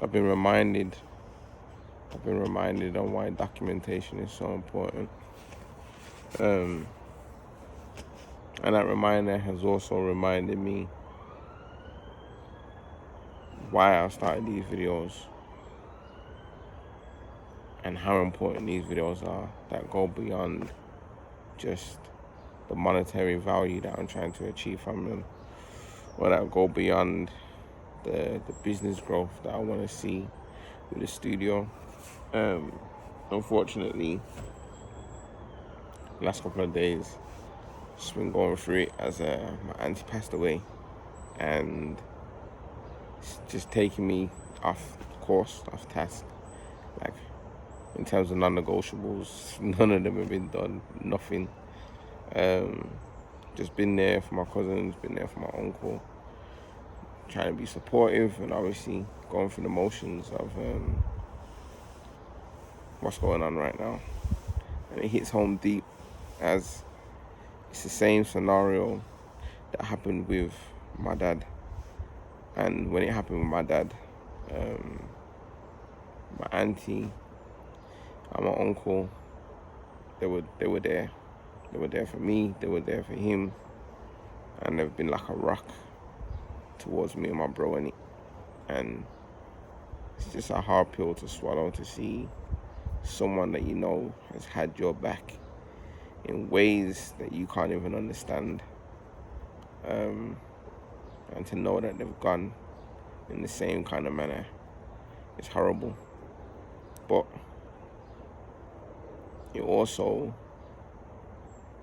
I've been reminded on why documentation is so important. And that reminder has also reminded me why I started these videos and how important these videos are, that go beyond just the monetary value that I'm trying to achieve from them, or that go beyond the business growth that I want to see with the studio. Unfortunately, last couple of days, just been going through it as my auntie passed away, and it's just taking me off course, off task. Like, in terms of non-negotiables, none of them have been done. Nothing. Just been there for my cousins, been there for my uncle, trying to be supportive, and obviously going through the motions of what's going on right now. And it hits home deep, as it's the same scenario that happened with my dad. And when it happened with my dad, my auntie and my uncle, they were there. They were there for me, they were there for him, and they've been like a rock towards me and my bro in it. And it's just a hard pill to swallow, to see someone that you know has had your back in ways that you can't even understand, and to know that they've gone in the same kind of manner. It's horrible, but it also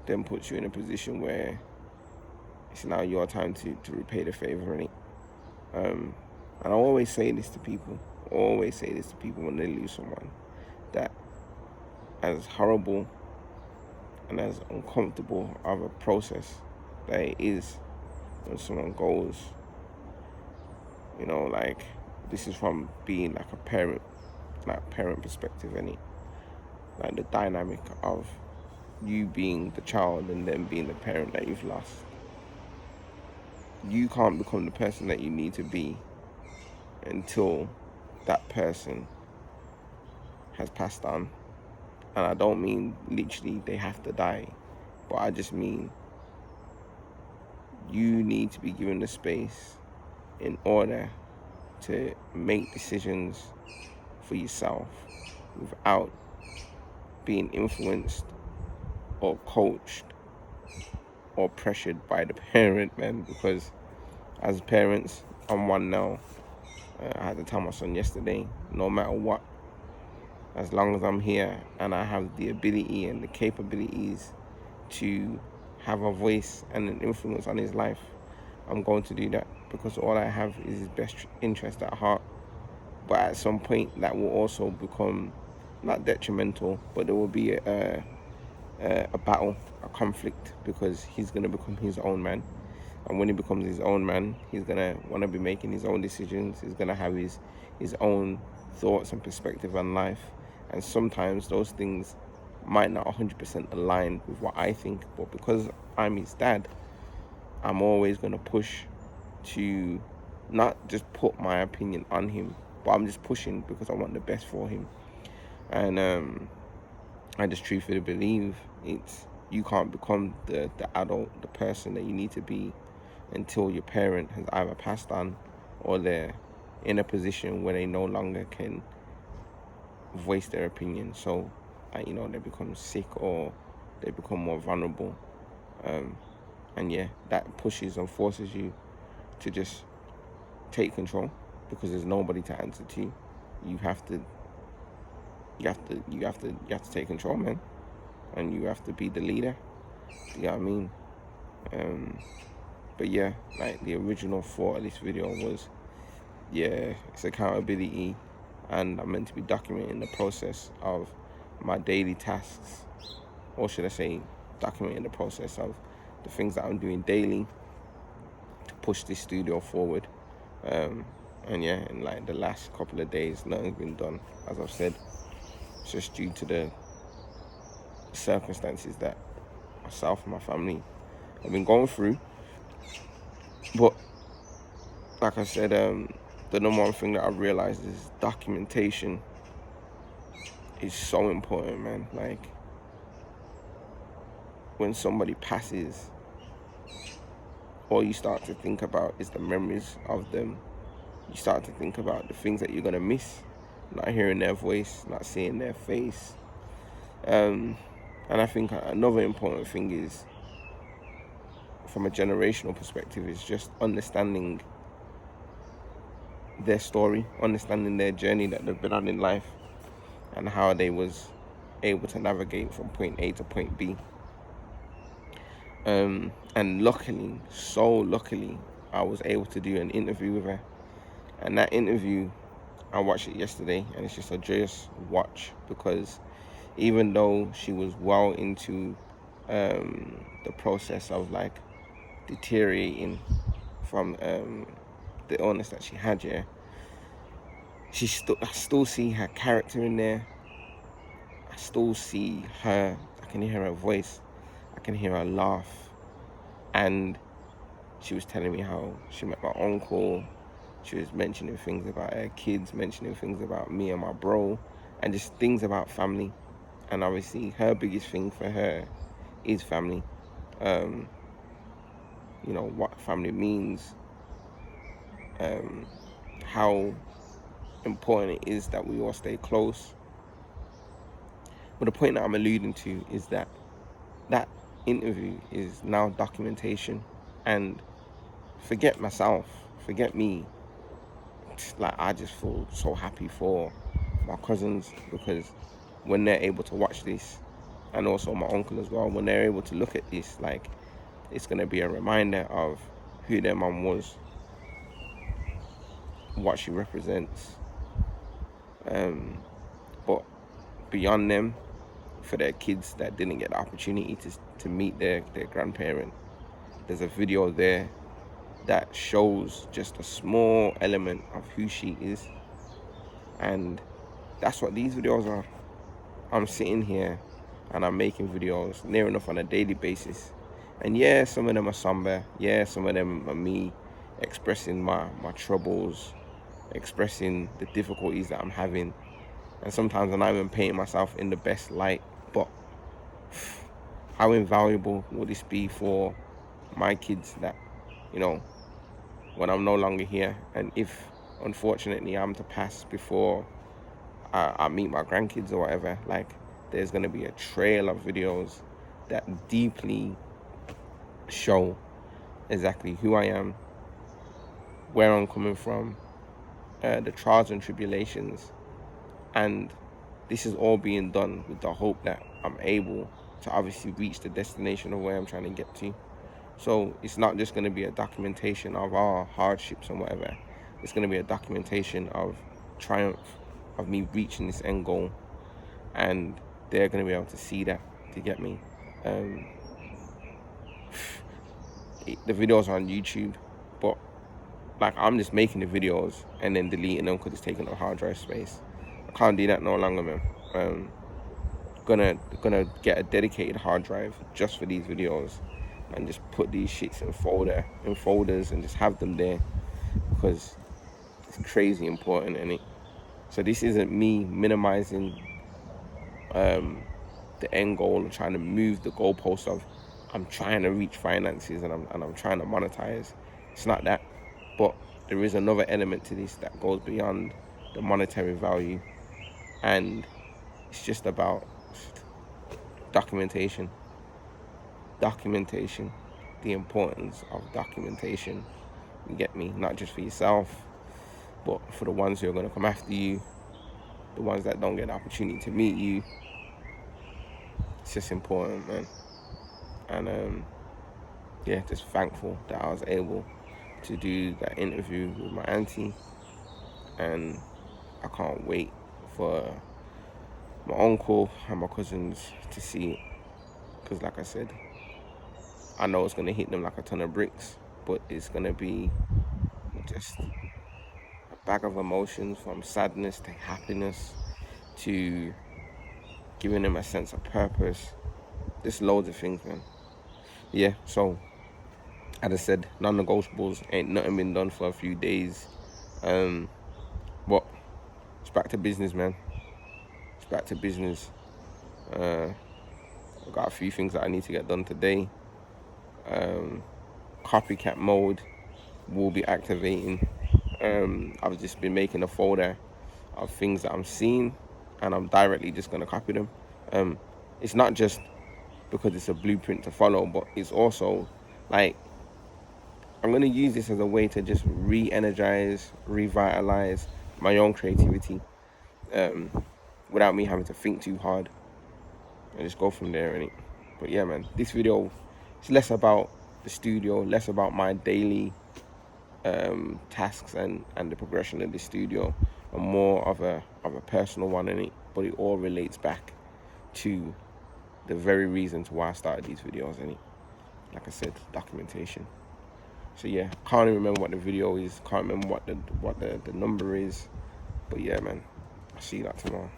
then puts you in a position where it's now your time to repay the favor in it. And I always say this to people, when they lose someone, that as horrible and as uncomfortable of a process that it is when someone goes, you know, like, this is from being like a parent, like parent perspective, and it, like the dynamic of you being the child and then being the parent that you've lost. You can't become the person that you need to be until that person has passed on. And I don't mean literally they have to die, but I just mean you need to be given the space in order to make decisions for yourself without being influenced or coached or pressured by the parent, man. Because as parents, I'm one now. I had to tell my son yesterday, no matter what, as long as I'm here and I have the ability and the capabilities to have a voice and an influence on his life, I'm going to do that, because all I have is his best interest at heart. But at some point, that will also become not detrimental, but there will be a battle, a conflict, because he's going to become his own man. And when he becomes his own man, he's going to want to be making his own decisions. He's going to have his own thoughts and perspective on life. And sometimes those things might not 100% align with what I think, but because I'm his dad, I'm always going to push to not just put my opinion on him, but I'm just pushing because I want the best for him. And I just truthfully believe you can't become the adult, the person that you need to be, until your parent has either passed on or they're in a position where they no longer can voice their opinion. So, you know, they become sick or they become more vulnerable. And yeah, that pushes and forces you to just take control, because there's nobody to answer to. You have to take control, man, and you have to be the leader. You know what I mean? But yeah, like, the original thought of this video was, yeah, it's accountability, and I'm meant to be documenting the process of my daily tasks, or should I say, documenting the process of the things that I'm doing daily to push this studio forward. And yeah, in like the last couple of days, nothing's been done, as I've said. It's just due to the circumstances that myself and my family have been going through. But like I said, the number one thing that I've realized is documentation is so important, man. Like, when somebody passes, all you start to think about is the memories of them. You start to think about the things that you're gonna miss, not hearing their voice, not seeing their face. And I think another important thing is, from a generational perspective, is just understanding their story, understanding their journey that they've been on in life, and how they was able to navigate from point A to point B. And luckily, so luckily, I was able to do an interview with her. And that interview, I watched it yesterday, and it's just a joyous watch, because even though she was well into the process of like deteriorating from the illness that she had, yeah, I still see her character in there. I still see her. I can hear her voice. I can hear her laugh. And she was telling me how she met my uncle. She was mentioning things about her kids, mentioning things about me and my bro, and just things about family. And obviously, her biggest thing for her is family. You know, what family means, how important it is that we all stay close. But the point that I'm alluding to is that that interview is now documentation. And forget myself, forget me. Like, I just feel so happy for my cousins, because when they're able to watch this, and also my uncle as well, when they're able to look at this, like, it's going to be a reminder of who their mum was, what she represents. But beyond them, for their kids that didn't get the opportunity to meet their grandparent, there's a video there that shows just a small element of who she is. And that's what these videos are. I'm sitting here and I'm making videos near enough on a daily basis. And yeah, some of them are somber. Yeah, some of them are me expressing my troubles, expressing the difficulties that I'm having. And sometimes I'm not even painting myself in the best light. But how invaluable will this be for my kids, that, you know, when I'm no longer here, and if unfortunately I'm to pass before I meet my grandkids or whatever, like, there's going to be a trail of videos that deeply show exactly who I am, where I'm coming from, the trials and tribulations. And this is all being done with the hope that I'm able to obviously reach the destination of where I'm trying to get to. So it's not just going to be a documentation of our hardships and whatever. It's going to be a documentation of triumph, of me reaching this end goal. And they're going to be able to see that, to get me. The videos are on YouTube, but like, I'm just making the videos and then deleting them because it's taking up hard drive space. I can't do that no longer, man. Gonna get a dedicated hard drive just for these videos, and just put these shits in folders and just have them there, because it's crazy important, innit? So this isn't me minimizing the end goal and trying to move the goalpost of I'm trying to reach finances and I'm trying to monetize. It's not that. But there is another element to this that goes beyond the monetary value, and it's just about documentation, the importance of documentation. You get me? Not just for yourself, but for the ones who are going to come after you, the ones that don't get the opportunity to meet you. It's just important, man. And yeah, just thankful that I was able to do that interview with my auntie, and I can't wait for my uncle and my cousins to see it, because like I said, I know it's gonna hit them like a ton of bricks, but it's gonna be just a bag of emotions, from sadness to happiness to giving them a sense of purpose. There's loads of things, man. Yeah, so as I said, non-negotiables, ain't nothing been done for a few days. But it's back to business, man. It's back to business. I've got a few things that I need to get done today. Copycat mode will be activating. I've just been making a folder of things that I'm seeing, and I'm directly just going to copy them. It's not just because it's a blueprint to follow, but it's also like I'm going to use this as a way to just re-energize, revitalize my own creativity, without me having to think too hard, and just go from there. But yeah, man, this video is less about the studio, less about my daily tasks and the progression of the studio, and more of a personal one in it. But it all relates back to the very reasons why I started these videos in it. Like I said, documentation. So yeah, can't even remember what the video is, can't remember what the number is. But yeah, man, I'll see you that tomorrow.